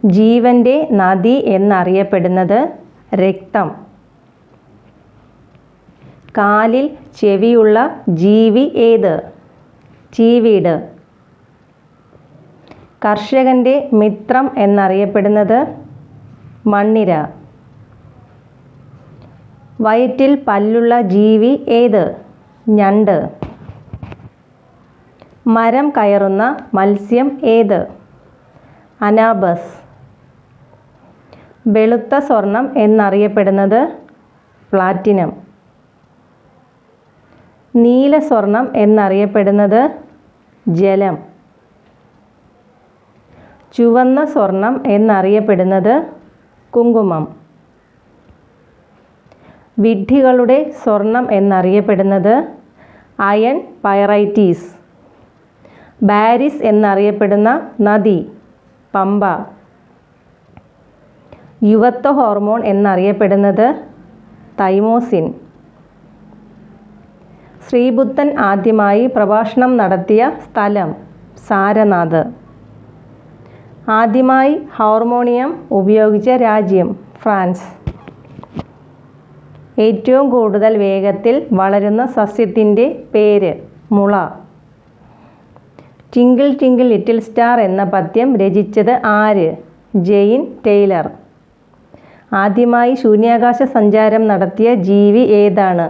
ജീവൻ്റെ നദി എന്നറിയപ്പെടുന്നത് രക്തം. കാലിൽ ചെവിയുള്ള ജീവി ഏത്? ചീവീട്. കർഷകൻ്റെ മിത്രം എന്നറിയപ്പെടുന്നത് മണ്ണിര. വയറ്റിൽ പല്ലുള്ള ജീവി ഏത്? ഞണ്ട്. മരം കയറുന്ന മത്സ്യം ഏത്? അനാബസ്. വെളുത്ത സ്വർണം എന്നറിയപ്പെടുന്നത് പ്ലാറ്റിനം. നീല സ്വർണം എന്നറിയപ്പെടുന്നത് ജലം. ചുവന്ന സ്വർണം എന്നറിയപ്പെടുന്നത് കുങ്കുമം. വിഡ്ഢികളുടെ സ്വർണം എന്നറിയപ്പെടുന്നത് അയൺ പൈറൈറ്റീസ്. ബാരിസ് എന്നറിയപ്പെടുന്ന നദി പമ്പ. യുവത്വ ഹോർമോൺ എന്നറിയപ്പെടുന്നത് തൈമോസിൻ. ശ്രീബുദ്ധൻ ആദ്യമായി പ്രഭാഷണം നടത്തിയ സ്ഥലം സാരനാഥ്. ആദ്യമായി ഹാർമോണിയം ഉപയോഗിച്ച രാജ്യം ഫ്രാൻസ്. ഏറ്റവും കൂടുതൽ വേഗത്തിൽ വളരുന്ന സസ്യത്തിൻ്റെ പേര് മുള. ട്വിങ്കിൾ ട്വിങ്കിൾ ലിറ്റിൽ സ്റ്റാർ എന്ന പദ്യം രചിച്ചത് ആര്? ജെയിൻ ടെയ്ലർ. ആദ്യമായി ശൂന്യാകാശ സഞ്ചാരം നടത്തിയ ജീവി ഏതാണ്?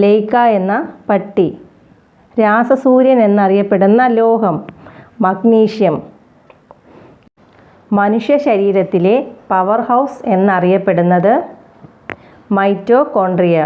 ലൈക്ക എന്ന പട്ടി. രാസസൂര്യൻ എന്നറിയപ്പെടുന്ന ലോഹം മഗ്നീഷ്യം. മനുഷ്യ ശരീരത്തിലെ പവർ ഹൗസ് എന്നറിയപ്പെടുന്നത് മൈറ്റോകോൺട്രിയ.